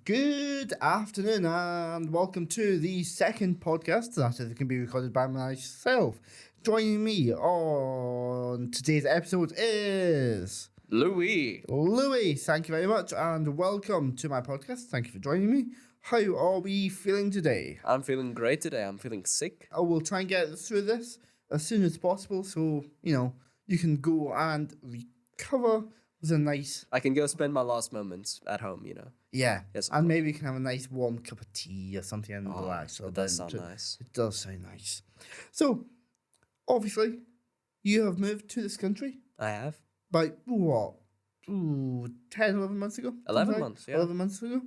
Good afternoon and welcome to the second podcast that can be recorded by myself. Joining me on today's episode is Louis. Louis. Thank you very much and welcome to my podcast. Thank you for joining me. How are we feeling today? I'm feeling great today. I'm feeling sick. I will try and get through this as soon as possible so, you can go and recover with a nice... I can go spend my last moments at home, Yeah, Yes, and maybe you can have a nice warm cup of tea or something and relax. It does sound nice. It does sound nice. So, obviously, you have moved to this country. I have. About, what? 10, 11 months ago? 11 months, yeah. 11 months ago.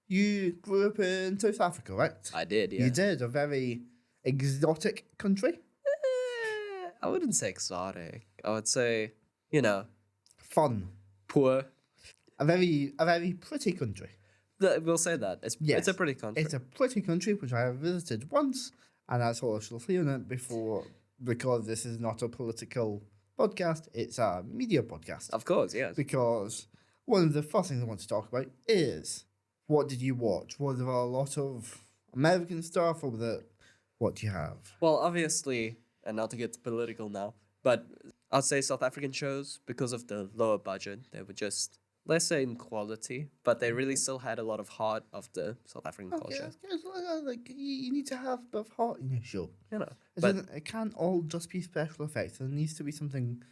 You grew up in South Africa, right? I did, yeah. You did, a very exotic country. I wouldn't say exotic. I would say, Fun. poor. A very pretty country. We'll say that. It's a pretty country. It's a pretty country which I have visited once, and that's all I shall say on it before, because this is not a political podcast, it's a media podcast. Of course, yes. Because one of the first things I want to talk about is, what did you watch? Was there a lot of American stuff, or was it, what do you have? Well, obviously, and not to get political now, but I'd say South African shows, because of the lower budget, they were just lesser in quality, but they really still had a lot of heart of the South African culture. Like, you need to have a bit of heart in your show. But It can't all just be special effects. There needs to be something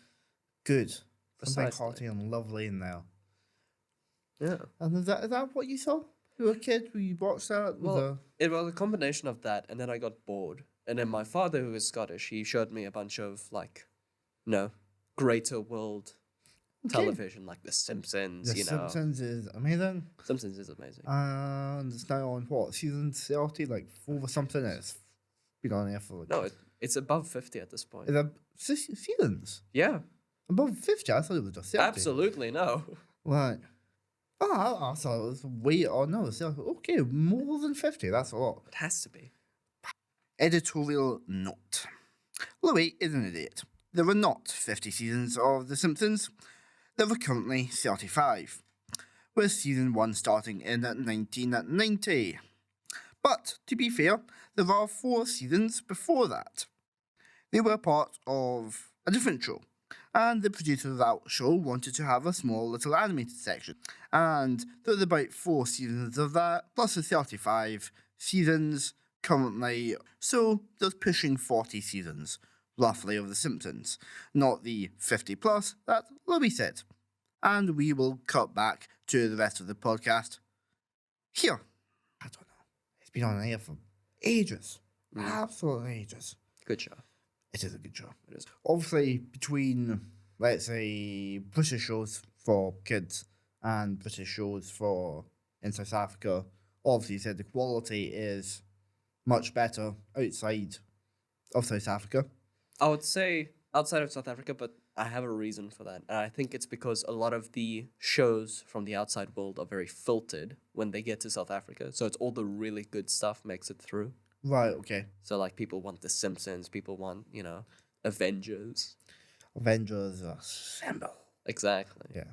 good, something Precisely. hearty and lovely in there. yeah. And is that what you saw? You were a kid, you watched that? Well, it was a combination of that, and then I got bored. And then my father, who is Scottish, he showed me a bunch of, greater world television, like The Simpsons, The Simpsons is amazing. Simpsons is amazing. And it's now on, what, season 30? Like, over something. It's been on there for, like... No, it's above 50 at this point. Is it seasons? Yeah. Above 50? I thought it was just 30. Absolutely, no. Right. Oh, I thought it was way... Oh, no, it's okay, more than 50. That's a lot. It has to be. Editorial note. Louis is an idiot. There were not 50 seasons of The Simpsons. There were currently 35, with season 1 starting in 1990. But, to be fair, there are 4 seasons before that. They were part of a different show, and the producer of that show wanted to have a small little animated section. And there's about 4 seasons of that, plus the 35 seasons currently, so there's pushing 40 seasons, roughly, of The Simpsons, not the 50 plus that Louis said. And we will cut back to the rest of the podcast here. I don't know. It's been on air for ages. Absolutely ages. Good show. It is a good show. It is. Obviously, between, let's say, British shows for kids and British shows for in South Africa, obviously, said the quality is much better outside of South Africa. I would say outside of South Africa, but I have a reason for that. And I think it's because a lot of the shows from the outside world are very filtered when they get to South Africa. So it's all the really good stuff makes it through. Right, okay. So, people want The Simpsons, people want, Avengers. Avengers assemble. Exactly. Yeah.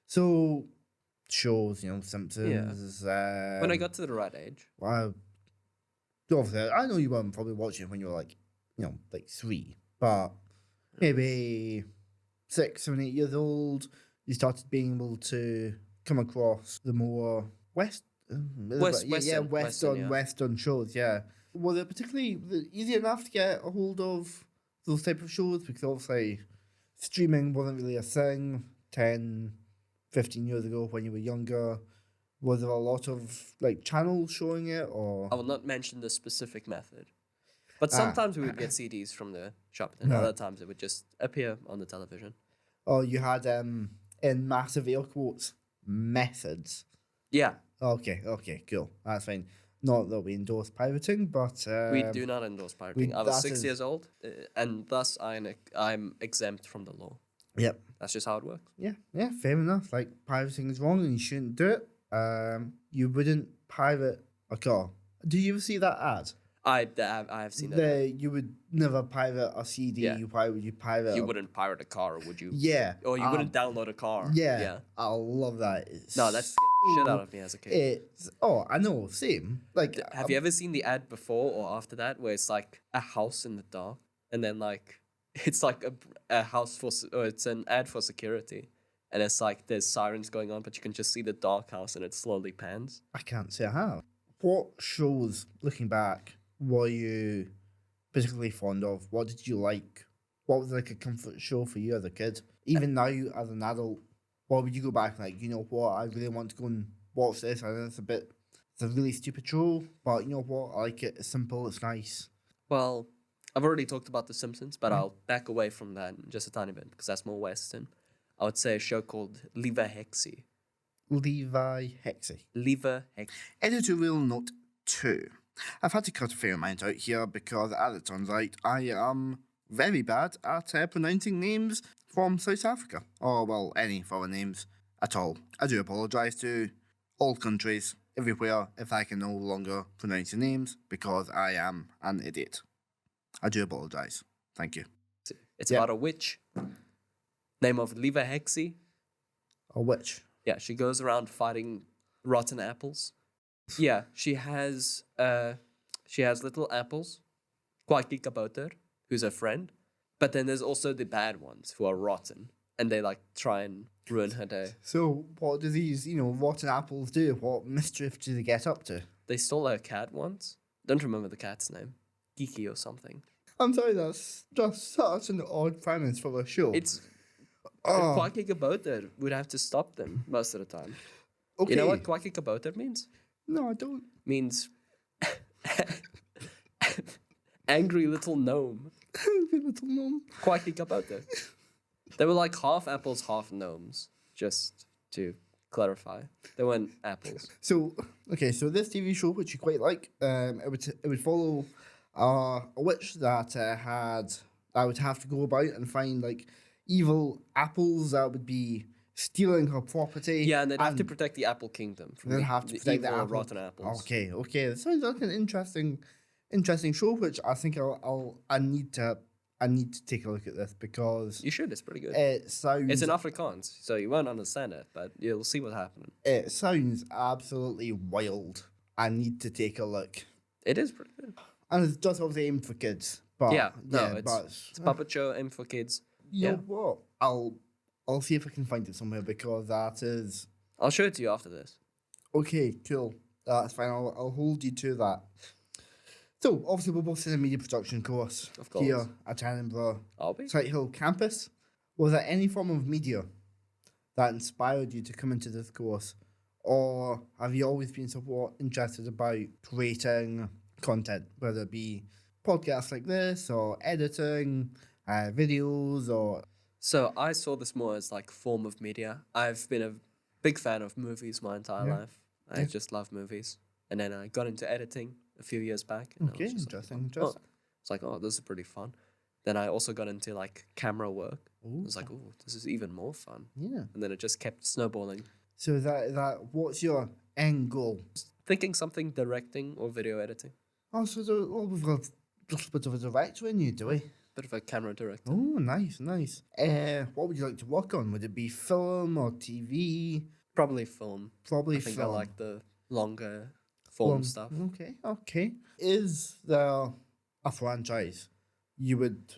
So, shows, Simpsons. When I got to the right age. Well, obviously, I know you weren't probably watching it when you were like 3, but maybe 6, 7, 8 years old, you started being able to come across the more Western shows, yeah. Was it particularly easy enough to get a hold of those type of shows? Because obviously streaming wasn't really a thing 10, 15 years ago when you were younger. Was there a lot of channels showing it, or? I will not mention the specific method. But sometimes we would get CDs from the shop, and other times it would just appear on the television. Oh, you had, in massive air quotes, methods. Yeah. Okay, cool. That's fine. Not that we endorse pirating, but... we do not endorse pirating. I was 6 years old, and thus I'm exempt from the law. Yep. That's just how it works. Yeah, fair enough. Pirating is wrong and you shouldn't do it. You wouldn't pirate a car. Do you ever see that ad? I have seen that. You would never pirate a CD. Yeah. Why would you pirate? You wouldn't pirate a car, would you? Yeah. Or you wouldn't download a car. Yeah. I love that. No, that's shit out of me as a kid. I know, same. Like, Have you ever seen the ad before or after that where it's like a house in the dark and then like it's like a house or it's an ad for security and it's like there's sirens going on but you can just see the dark house and it slowly pans? I can't say I have. What shows, looking back, were you particularly fond of? What did you like? What was like a comfort show for you as a kid? Even now, as an adult, what would you go back like? You know what? I really want to go and watch this. I know it's a really stupid show, but you know what? I like it. It's simple. It's nice. Well, I've already talked about The Simpsons, but I'll back away from that just a tiny bit because that's more Western. I would say a show called Lever Hexy. Levi Hexy. Lever Hexy. Editorial note 2. I've had to cut a fair amount out here because, as it turns out, I am very bad at pronouncing names from South Africa, or, well, any foreign names at all. I do apologise to all countries, everywhere, if I can no longer pronounce the names, because I am an idiot. I do apologise. Thank you. It's about a witch. Name of Lever Hexy. A witch? Yeah, she goes around fighting rotten apples. Yeah, she has little apples. Kwaki Kabouter, who's her friend. But then there's also the bad ones who are rotten. And they like try and ruin her day. So what do these, rotten apples do? What mischief do they get up to? They stole her cat once. Don't remember the cat's name. Kiki or something. I'm sorry, that's just such an odd premise for a show. It's Kwaki Kabouter would have to stop them most of the time. Okay. You know what Kwaki Kabouter means? No, I don't. Means angry little gnome. Angry little gnome. Kwaki Kabouter. They were like half apples, half gnomes. Just to clarify, they weren't apples. So this TV show, which you quite like, it would follow a witch that I would have to go about and find like evil apples that would be stealing her property. Yeah, and they'd have to protect the apple kingdom from the evil rotten apples. Okay. That sounds like an interesting show, which I think I need to take a look at this because you should. It's pretty good. It's in Afrikaans, so you won't understand it, but you'll see what's happening. It sounds absolutely wild. I need to take a look. It is pretty good, and it's just obviously aimed for kids. But it's a puppet show aimed for kids. You know what? I'll see if I can find it somewhere because that is. I'll show it to you after this. Okay, cool. That's fine. I'll hold you to that. So, obviously, we're both in a media production course here at Edinburgh Sighthill campus. Was there any form of media that inspired you to come into this course? Or have you always been somewhat interested about creating content, whether it be podcasts like this or editing, videos or... So, I saw this more as like form of media. I've been a big fan of movies my entire life. I just love movies. And then I got into editing a few years back. And okay, interesting. It's like, this is pretty fun. Then I also got into like camera work. Ooh. I was like, this is even more fun. Yeah. And then it just kept snowballing. So that what's your end goal? Thinking something directing or video editing. Oh, so we've got a little bit of a director in you, do we? Bit of a camera director. Oh, nice. What would you like to work on? Would it be film or TV? Probably film. I think I like the longer form stuff. Okay. Is there a franchise you would,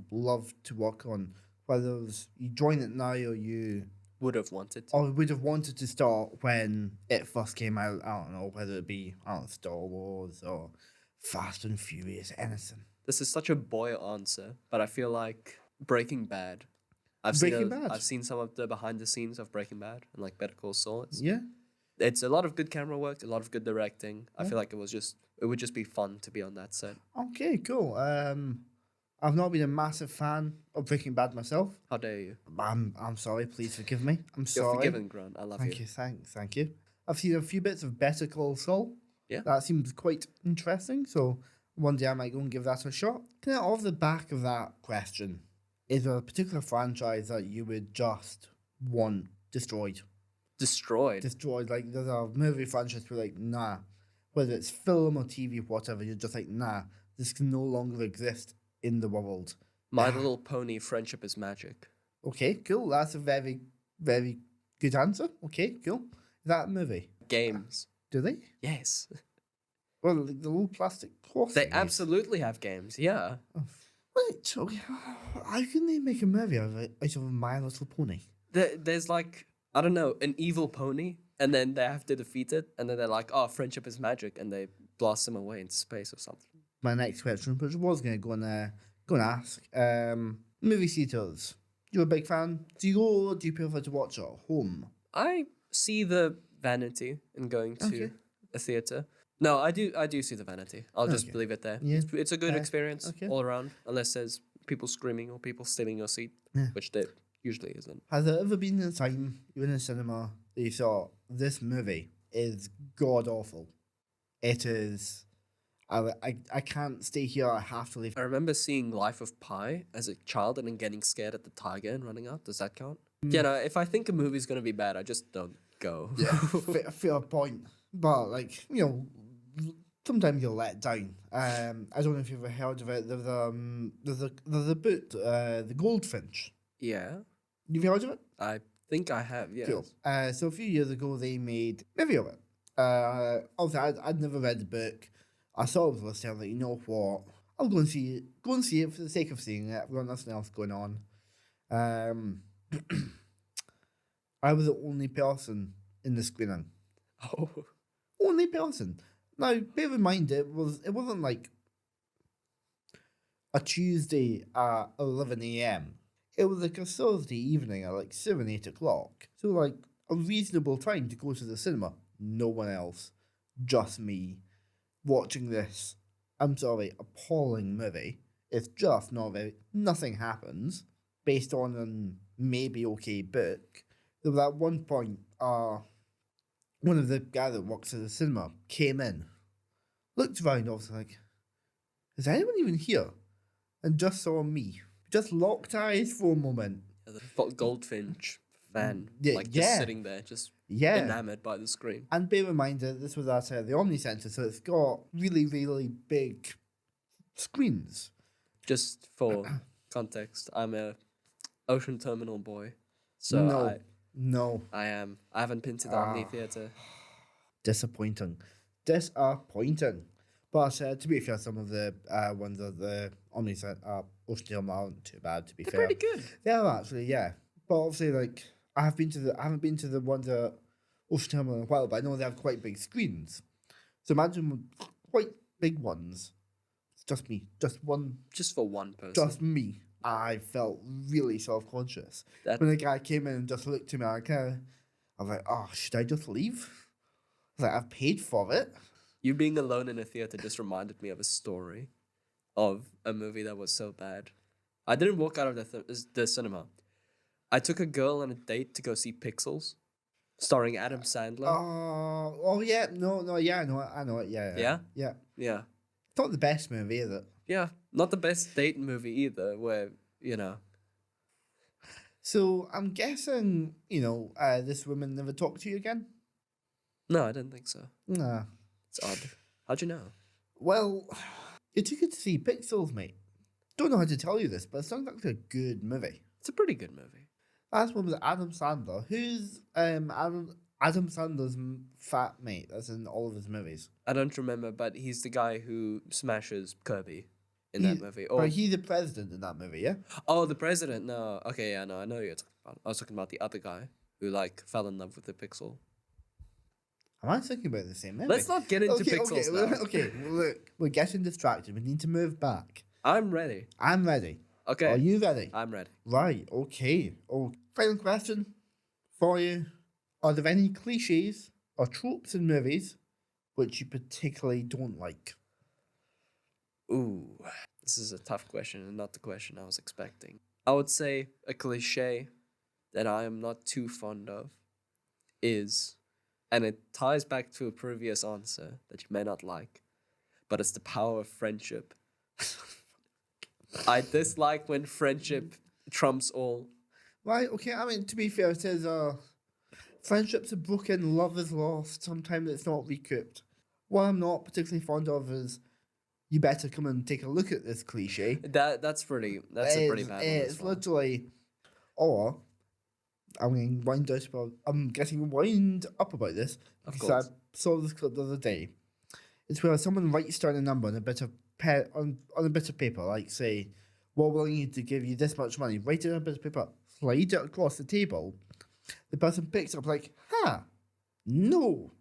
love to work on? Whether it was you join it now or you would have wanted to. Or would have wanted to start when it first came out. I don't know, whether it be Star Wars or Fast and Furious, anything. This is such a boy answer, but I feel like Breaking Bad. I've seen some of the behind the scenes of Breaking Bad and like Better Call Saul. It's a lot of good camera work, a lot of good directing. I feel like it would just be fun to be on that set. Okay, cool. I've not been a massive fan of Breaking Bad myself. How dare you? I'm sorry. Please forgive me. I'm sorry. You're forgiven, Grant. I love you. Thank you. I've seen a few bits of Better Call Saul. Yeah. That seems quite interesting. So one day I might go and give that a shot. Kind of off the back of that question, is there a particular franchise that you would just want destroyed? Destroyed? Like, there's a movie franchise where, like, nah. Whether it's film or TV, whatever, you're just like, nah, this can no longer exist in the world. My Little Pony: Friendship is Magic. Okay, cool. That's a very, very good answer. Okay, cool. That movie. Games. Do they? Yes. Well, the little plastic cloth. They thingies. absolutely have games, yeah. Wait, okay. How can they make a movie out of My Little Pony? There's like, I don't know, an evil pony, and then they have to defeat it, and then they're like, oh, friendship is magic, and they blast him away into space or something. My next question, which I was going to go and ask, movie theaters. You're a big fan? Do you prefer to watch at home? I see the vanity in going to a theater. No, I do see the vanity. I'll just Okay. leave it there. Yeah. It's a good experience okay. all around, unless there's people screaming or people stealing your seat, Yeah. which there usually isn't. Has there ever been a time you were in a cinema that you thought this movie is god awful? It is. I can't stay here. I have to leave. I remember seeing Life of Pi as a child and then getting scared at the tiger and running out. Does that count? Yeah, no, if I think a movie's gonna be bad, I just don't go. Yeah, fair point. But like sometimes you're let down. I don't know if you've ever heard of it. There's a book, the Goldfinch. Yeah, You've heard of it? I think I have, yes. Cool. So a few years ago, they made a movie of it. Obviously, I'd never read the book. I thought I was listening, like, you know what? I'll go and see it. Go and see it for the sake of seeing it. I've got nothing else going on. I was the only person in the screening. Oh, Only person. Now, bear in mind, it wasn't like a Tuesday at 11 a.m. It was like a Thursday evening at like 7, 8 o'clock. So like a reasonable time to go to the cinema. No one else. Just me watching this, I'm sorry, appalling movie. It's just nothing happens based on an maybe okay book. There was at one point, one of the guys that works at the cinema came in, looked around, obviously like, is anyone even here? And just saw me. Just locked eyes for a moment. the Goldfinch fan, Yeah, just yeah. sitting there, just Yeah. enamored by the screen. And bear in mind that this was at the Omni Centre, so it's got really, really big screens. Just for context, I'm a Ocean Terminal boy, so No. I am. I haven't been to the Omni Theatre. Disappointing. But to be fair, some of the ones at the Omni Centre, Ocean Terminal aren't too bad, to be fair. They're pretty good. They are actually, yeah. But obviously, like, I haven't been to the ones at Ocean Terminal in a while, but I know they have quite big screens. So imagine quite big ones. It's just me. Just one. Just for one person. Just me. I felt really self-conscious. When the guy came in and just looked at me, I was like, oh, should I just leave? I was like, I've paid for it. You being alone in a theater just reminded me of a story of a movie that was so bad. I didn't walk out of the cinema. I took a girl on a date to go see Pixels, starring Adam Sandler. Oh yeah, no, yeah, I know it, yeah. Yeah? Yeah. Yeah. It's not the best movie, is it? Yeah, not the best date movie either, where, So I'm guessing, this woman never talked to you again? No, I didn't think so. Nah. It's odd. How'd you know? Well, you took it to see Pixels, mate. Don't know how to tell you this, but it sounds like a good movie. It's a pretty good movie. Last one was Adam Sandler. Who's Adam Sandler's fat mate that's in all of his movies? I don't remember, but he's the guy who smashes Kirby in that movie. But he's the president in that movie, yeah? Oh, the president. No. Okay, yeah, no, I know who you're talking about. I was talking about the other guy who, fell in love with the pixel. Am I thinking about the same movie? Let's not get into Pixels now. Okay, look, we're getting distracted. We need to move back. I'm ready. I'm ready. Okay. Are you ready? I'm ready. Right, okay. Oh, final question for you. Are there any cliches or tropes in movies which you particularly don't like? Ooh, this is a tough question and not the question I was expecting. I would say a cliche that I am not too fond of is, and it ties back to a previous answer that you may not like, but it's the power of friendship. I dislike when friendship trumps all. Right, okay, I mean, to be fair, it says friendships are broken, love is lost, sometimes it's not recouped. What I'm not particularly fond of is you better come and take a look at this cliche. That's a pretty bad one. It's as well. literally, or I'm getting wound up about this Of because course. I saw this clip the other day. It's where someone writes down a number on a bit of on a bit of paper, like say, we're willing to give you this much money. Write it on a bit of paper, slide it across the table. The person picks up like, no,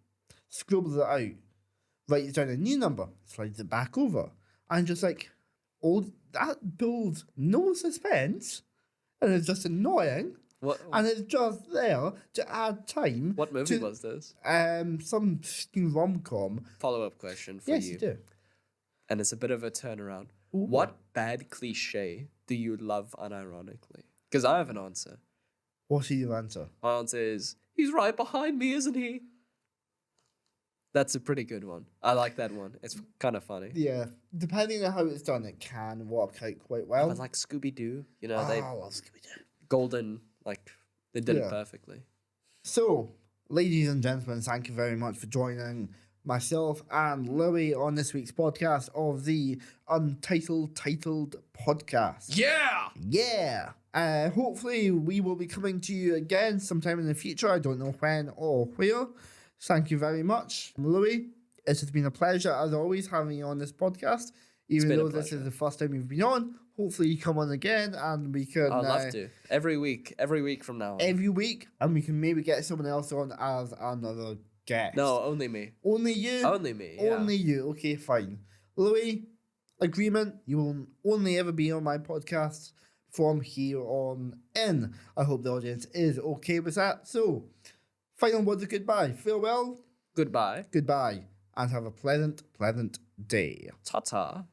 scribbles it out, writes down a new number, slides it back over, and just like, all that builds no suspense, and it's just annoying. What And it's just there to add time. what movie was this? Some rom-com. Follow-up question for Yes, you. you do. And it's a bit of a turnaround. Ooh. What bad cliche do you love unironically? Because I have an answer. What's your answer? My answer is, he's right behind me, isn't he? That's a pretty good one. I like that one. It's kind of funny. Yeah, depending on how it's done, it can work out quite well. But like Scooby-Doo, you know, I they love Scooby-Doo. golden, like, they did Yeah. it perfectly. So, ladies and gentlemen, thank you very much for joining myself and Louis on this week's podcast of the Untitled podcast. Yeah! Yeah. Hopefully we will be coming to you again sometime in the future. I don't know when or where. Thank you very much, Louis. It has been a pleasure, as always, having you on this podcast. Even been a though this pleasure. is the first time you've been on, hopefully you come on again and we can... I'd love to. Every week from now on. Every week, and we can maybe get someone else on as another guest. No, only me. Only you? Only me, yeah. Only you. Okay, fine. Louis, agreement. You will only ever be on my podcast from here on in. I hope the audience is okay with that. So, final words of goodbye. Farewell. Goodbye. Goodbye. And have a pleasant day. Ta-ta.